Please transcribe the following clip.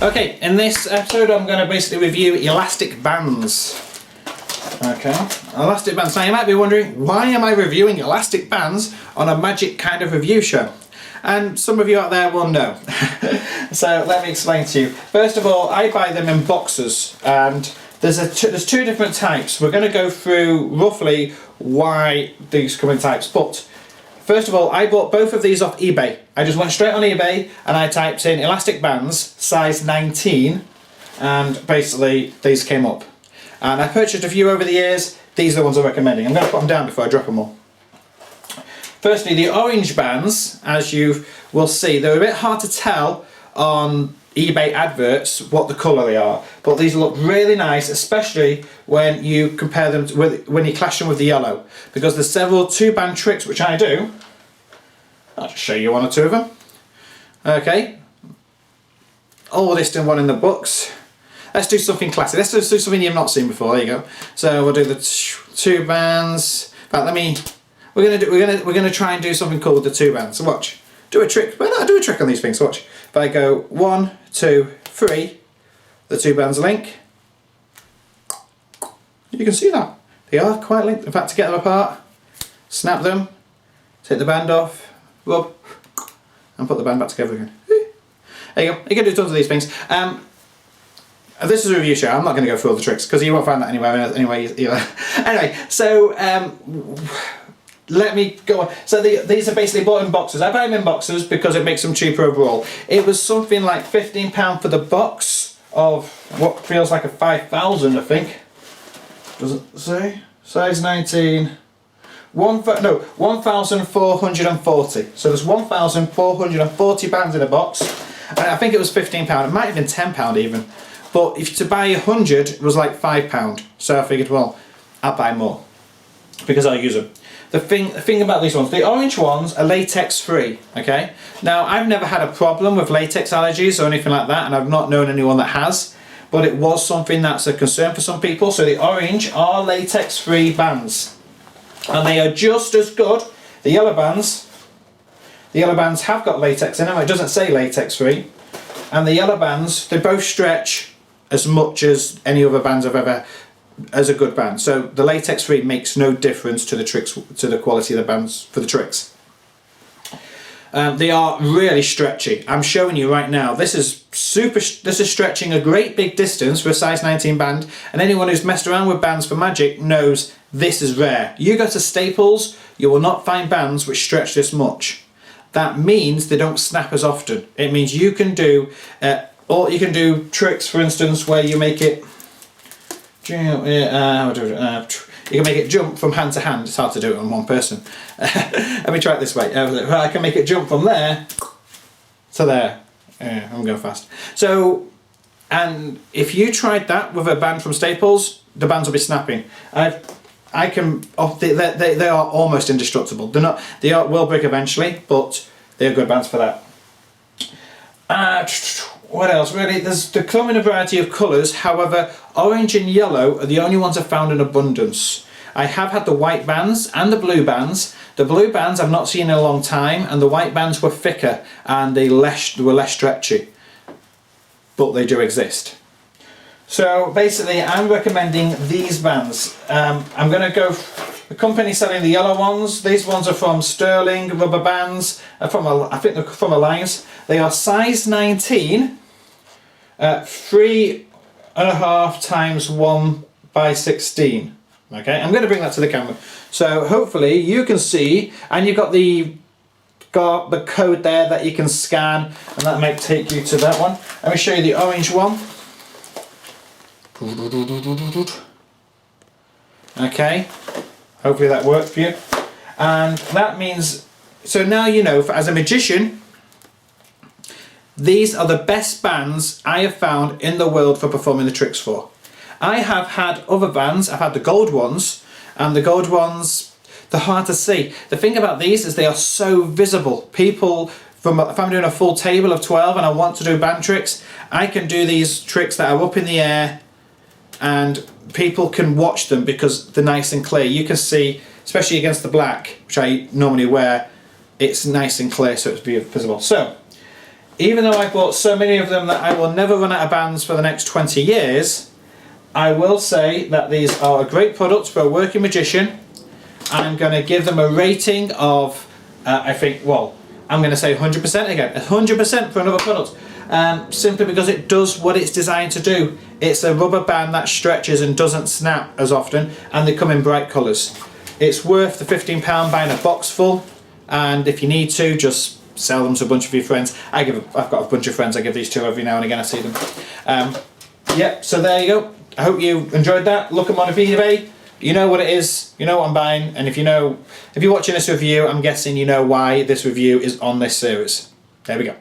Okay, in this episode I'm going to basically review elastic bands. Okay, elastic bands. Now you might be wondering, why am I reviewing elastic bands on a magic kind of review show? And some of you out there will know. So let me explain to you. First of all, I buy them in boxes, and there's two different types. We're going to go through roughly why these come in types, but first of all, I bought both of these off eBay. I just went straight on eBay and I typed in elastic bands, size 19, and basically these came up. And I purchased a few over the years. These are the ones I'm recommending. I'm going to put them down before I drop them all. Firstly, the orange bands, as you will see, they're a bit hard to tell on eBay adverts what the colour they are, but these look really nice, especially when you compare them when you clash them with the yellow, because there's several two-band tricks which I do. I'll just show you one or two of them. Okay, all listed in one in the books. Let's do something classic. Let's do something you've not seen before. There you go. So we'll do the two bands. But we're gonna try and do something cool with the two bands. So watch. Do a trick. Well, I do a trick on these things. Watch. If I go 1, 2, 3, the two bands link. You can see that they are quite linked. In fact, to get them apart, snap them, take the band off, rub, and put the band back together again. There you go. You can do tons of these things. This is a review show. I'm not going to go through all the tricks because you won't find that anywhere either. Anyway, so let me go on. So these are basically bought in boxes. I buy them in boxes because it makes them cheaper overall. It was something like £15 for the box of what feels like a 5,000, I think. Does it say? Size 19. 1,440. So there's 1,440 bands in a box. And I think it was £15. It might have been £10 even. But if to buy 100 it was like £5. So I figured, well, I'll buy more because I'll use them. The thing about these ones, the orange ones are latex free, okay? Now, I've never had a problem with latex allergies or anything like that, and I've not known anyone that has, but it was something that's a concern for some people. So the orange are latex free bands, and they are just as good. The yellow bands have got latex in them. It doesn't say latex free, and the yellow bands, they both stretch as much as any other bands I've ever as a good band. So the latex free makes no difference to the tricks, to the quality of the bands for the tricks. They are really stretchy. I'm showing you right now. This is stretching a great big distance for a size 19 band, and anyone who's messed around with bands for Magic knows this is rare. You go to Staples, you will not find bands which stretch this much. That means they don't snap as often. It means you can do tricks, for instance, where you make it. You can make it jump from hand to hand. It's hard to do it on one person. Let me try it this way. I can make it jump from there to there. Yeah, I'm going fast. So, and if you tried that with a band from Staples, the bands will be snapping. They are almost indestructible. They will break eventually, but they are good bands for that. What else? Really, they come in a variety of colours. However, orange and yellow are the only ones I've found in abundance. I have had the white bands and the blue bands. The blue bands I've not seen in a long time, and the white bands were thicker and they were less stretchy. But they do exist. So basically, I'm recommending these bands. I'm going to go. The company selling the yellow ones. These ones are from Sterling Rubber Bands. I think they're from Alliance. They are size 19, 3.5 times 1 by 16. Okay, I'm going to bring that to the camera. So hopefully you can see, and you've got the code there that you can scan, and that might take you to that one. Let me show you the orange one. Okay, hopefully that worked for you. And that means, so now you know, as a magician, these are the best bands I have found in the world for performing the tricks for. I have had other bands. I've had the gold ones, and the gold ones, they're hard to see. The thing about these is they are so visible. People, if I'm doing a full table of 12 and I want to do band tricks, I can do these tricks that are up in the air and people can watch them because they're nice and clear. You can see, especially against the black, which I normally wear, it's nice and clear, so it's visible. So even though I bought so many of them that I will never run out of bands for the next 20 years, I will say that these are a great product for a working magician. I'm going to give them a rating of, I think, well, I'm going to say 100% again. 100% for another product. Simply because it does what it's designed to do. It's a rubber band that stretches and doesn't snap as often, and they come in bright colours. It's worth the £15 buying a box full, and if you need to, just sell them to a bunch of your friends. I've got a bunch of friends I give these to every now and again. I see them. Yep, so there you go. I hope you enjoyed that. Look them on eBay. You know what it is, you know what I'm buying, and if you're watching this review, I'm guessing you know why this review is on this series. There we go.